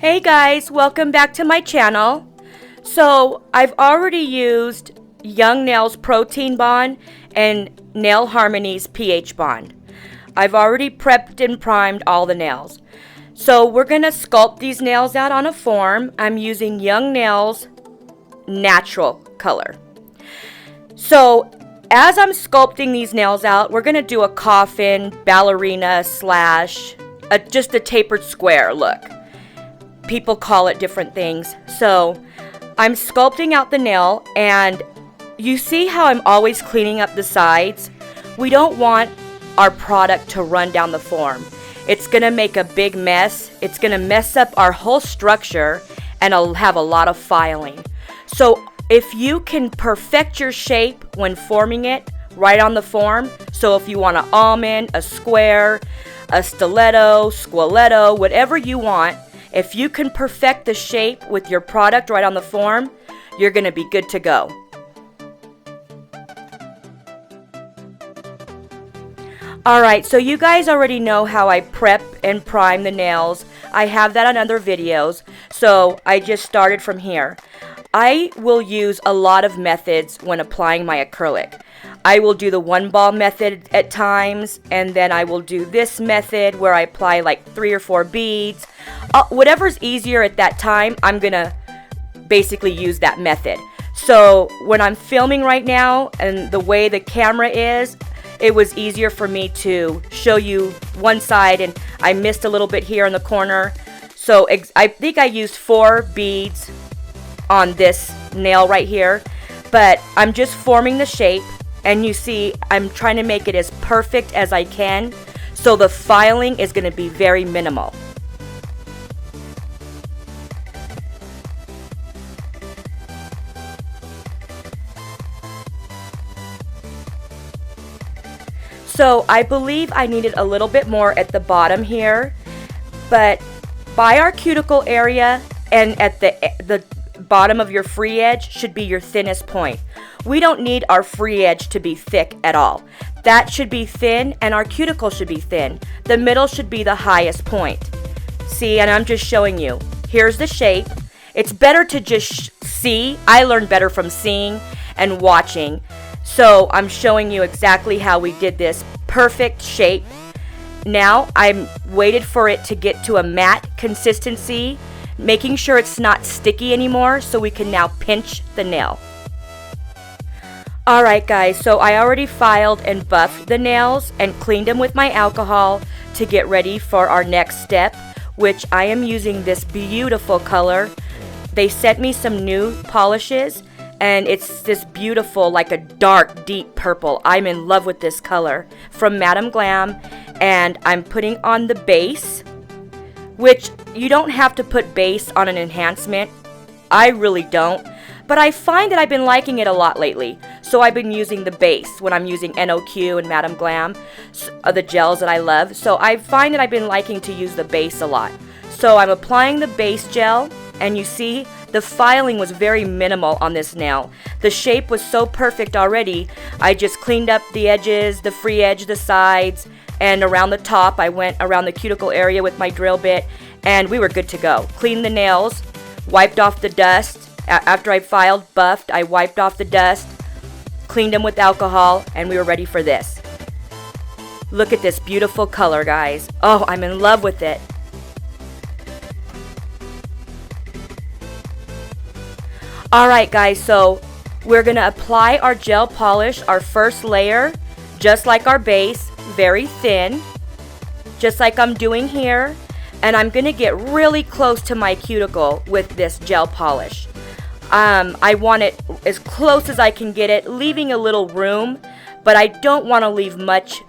Hey guys, welcome back to my channel. So I've already used Young Nails Protein Bond and Nail Harmony's pH Bond. I've already prepped and primed all the nails. So we're going to sculpt these nails out on a form. I'm using Young Nails Natural Color. So as I'm sculpting these nails out, we're going to do a coffin, ballerina, slash, just a tapered square look. People call it different things. So I'm sculpting out the nail, and you see how I'm always cleaning up the sides? We don't want our product to run down the form. It's going to make a big mess. It's going to mess up our whole structure, and I'll have a lot of filing. So if you can perfect your shape when forming it right on the form, so if you want an almond, a square, a stiletto, squaletto, whatever you want, if you can perfect the shape with your product right on the form, you're going to be good to go. Alright, so you guys already know how I prep and prime the nails. I have that on other videos, so I just started from here. I will use a lot of methods when applying my acrylic. I will do the one ball method at times, and then I will do this method where I apply like 3 or 4 beads. Whatever's easier at that time, I'm gonna basically use that method. So when I'm filming right now and the way the camera is, it was easier for me to show you one side, and I missed a little bit here in the corner. So I think I used 4 beads on this nail right here, but I'm just forming the shape, and you see I'm trying to make it as perfect as I can, so the filing is going to be very minimal. So I believe I needed a little bit more at the bottom here, but by our cuticle area and at the bottom of your free edge should be your thinnest point. We don't need our free edge to be thick at all. That should be thin, and our cuticle should be thin. The middle should be the highest point. See, and I'm just showing you. Here's the shape. It's better to just see. I learned better from seeing and watching. So I'm showing you exactly how we did this perfect shape. Now I'm waited for it to get to a matte consistency, making sure it's not sticky anymore, so we can now pinch the nail. Alright guys, so I already filed and buffed the nails and cleaned them with my alcohol to get ready for our next step, which I am using this beautiful color. They sent me some new polishes, and it's this beautiful, like a dark, deep purple. I'm in love with this color from Glam, and I'm putting on the base, which you don't have to put base on an enhancement. I really don't, but I find that I've been liking it a lot lately. So I've been using the base when I'm using NOQ and Madam Glam, the gels that I love. So I find that I've been liking to use the base a lot. So I'm applying the base gel, and you see the filing was very minimal on this nail. The shape was so perfect already. I just cleaned up the edges, the free edge, the sides, and around the top. I went around the cuticle area with my drill bit, and we were good to go. Cleaned the nails, wiped off the dust. After I filed, buffed, I wiped off the dust, cleaned them with alcohol, and we were ready for this. Look at this beautiful color, guys. Oh, I'm in love with it. Alright guys, so we're going to apply our gel polish, our first layer, just like our base, very thin, just like I'm doing here. And I'm going to get really close to my cuticle with this gel polish. I want it as close as I can get it, leaving a little room, but I don't want to leave much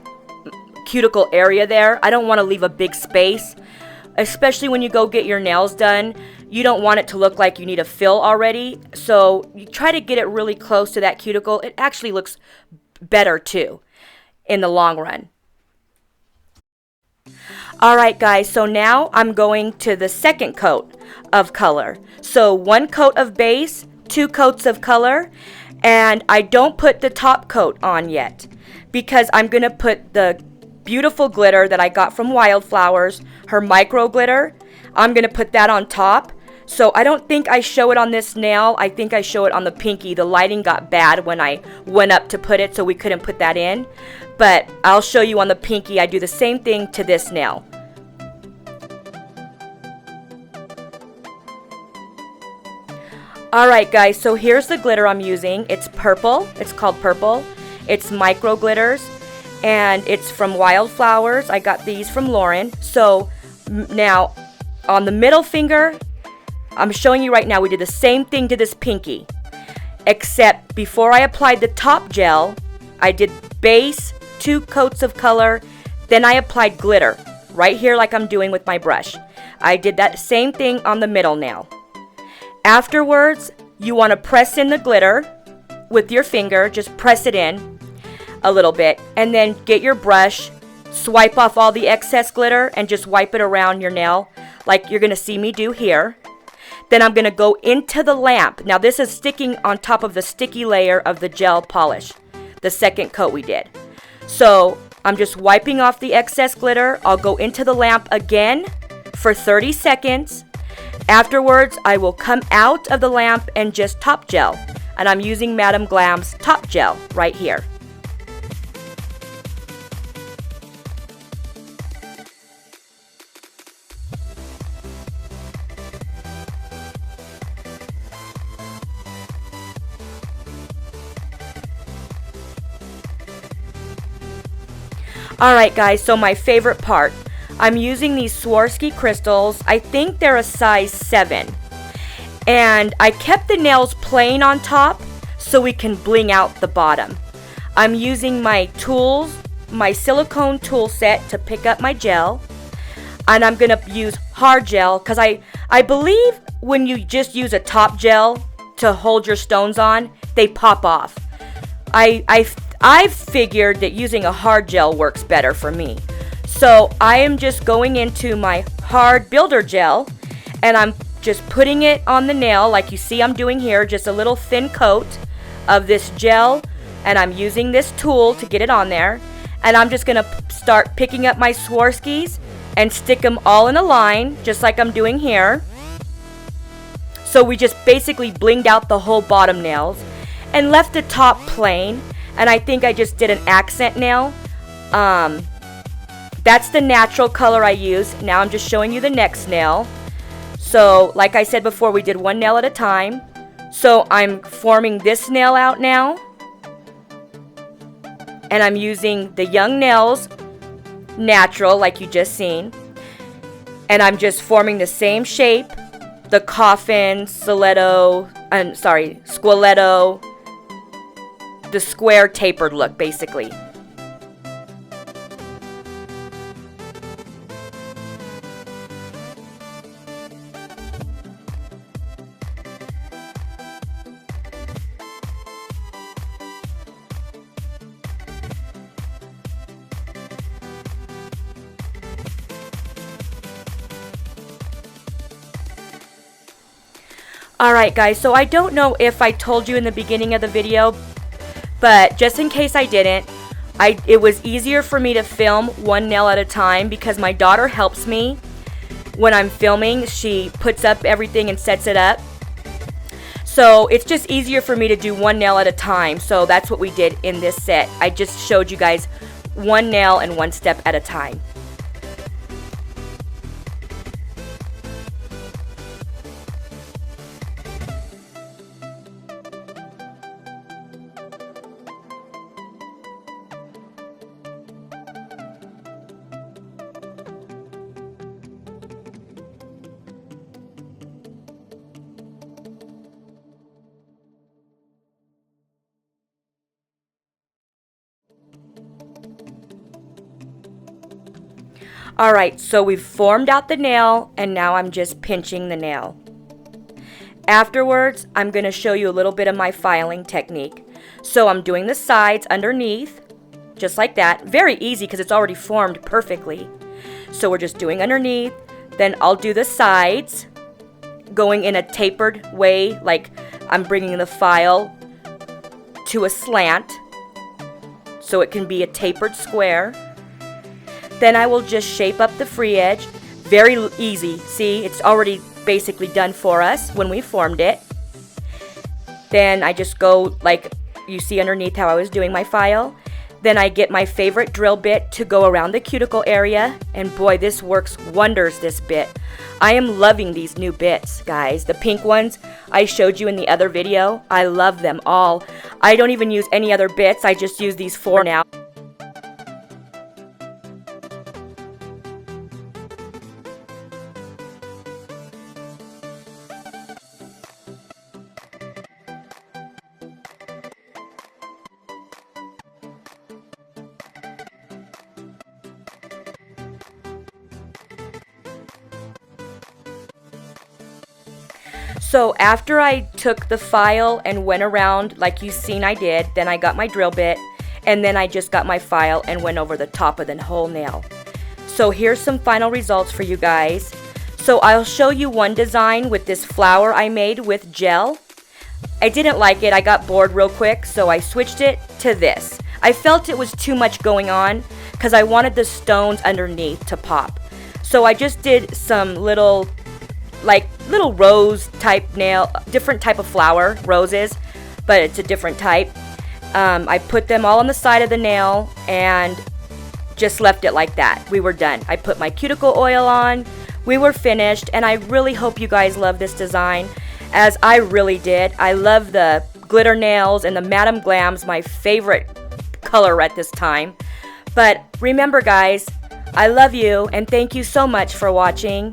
cuticle area there. I don't want to leave a big space, especially when you go get your nails done. You don't want it to look like you need a fill already, so you try to get it really close to that cuticle. It actually looks better too in the long run. Alright guys, so now I'm going to the second coat of color. So 1 coat of base, 2 coats of color, and I don't put the top coat on yet because I'm going to put the beautiful glitter that I got from Wildflowers, her micro glitter. I'm going to put that on top. So I don't think I show it on this nail. I think I show it on the pinky. The lighting got bad when I went up to put it, so we couldn't put that in. But I'll show you on the pinky. I do the same thing to this nail. Alright guys, so here's the glitter I'm using. It's purple. It's called Purple. It's micro glitters. And it's from Wildflowers. I got these from Lauren. So now on the middle finger, I'm showing you right now, we did the same thing to this pinky. Except before I applied the top gel, I did base, 2 coats of color, then I applied glitter. Right here like I'm doing with my brush. I did that same thing on the middle nail. Afterwards, you want to press in the glitter with your finger. Just press it in a little bit. And then get your brush, swipe off all the excess glitter, and just wipe it around your nail like you're going to see me do here. Then I'm going to go into the lamp. Now this is sticking on top of the sticky layer of the gel polish, the second coat we did. So I'm just wiping off the excess glitter. I'll go into the lamp again for 30 seconds. Afterwards, I will come out of the lamp and just top gel. And I'm using Madam Glam's top gel right here. Alright guys, so my favorite part. I'm using these Swarovski crystals. I think they're a size 7. And I kept the nails plain on top so we can bling out the bottom. I'm using my tools, my silicone tool set to pick up my gel. And I'm going to use hard gel because I believe when you just use a top gel to hold your stones on, they pop off. I've figured that using a hard gel works better for me. So I am just going into my hard builder gel and I'm just putting it on the nail like you see I'm doing here, just a little thin coat of this gel, and I'm using this tool to get it on there. And I'm just going to start picking up my Swarovskis and stick them all in a line just like I'm doing here. So we just basically blinged out the whole bottom nails and left the top plain. And I think I just did an accent nail. That's the natural color I use. Now I'm just showing you the next nail. So like I said before, we did one nail at a time. So I'm forming this nail out now. And I'm using the Young Nails natural like you just seen. And I'm just forming the same shape. The Coffin, Squaletto, the square tapered look basically. Alright guys, so I don't know if I told you in the beginning of the video, but just in case I didn't, it was easier for me to film one nail at a time because my daughter helps me when I'm filming. She puts up everything and sets it up. So it's just easier for me to do one nail at a time. So that's what we did in this set. I just showed you guys one nail and one step at a time. Alright, so we've formed out the nail and now I'm just pinching the nail. Afterwards, I'm going to show you a little bit of my filing technique. So I'm doing the sides underneath, just like that. Very easy because it's already formed perfectly. So we're just doing underneath, then I'll do the sides, going in a tapered way, like I'm bringing the file to a slant, so it can be a tapered square. Then I will just shape up the free edge. Very easy. See, it's already basically done for us when we formed it. Then I just go like you see underneath how I was doing my file. Then I get my favorite drill bit to go around the cuticle area, and boy, this works wonders, this bit. I am loving these new bits, guys. The pink ones I showed you in the other video, I love them all. I don't even use any other bits, I just use these 4 now. So after I took the file and went around like you've seen I did, then I got my drill bit, and then I just got my file and went over the top of the whole nail. So here's some final results for you guys. So I'll show you one design with this flower I made with gel. I didn't like it, I got bored real quick, so I switched it to this. I felt it was too much going on because I wanted the stones underneath to pop. So I just did some little rose type nail, different type of flower, roses, but it's a different type. I put them all on the side of the nail and just left it like that. We were done. I put my cuticle oil on, we were finished, and I really hope you guys love this design, as I really did. I love the glitter nails, and the Madame Glam's my favorite color at this time. But remember guys, I love you, and thank you so much for watching.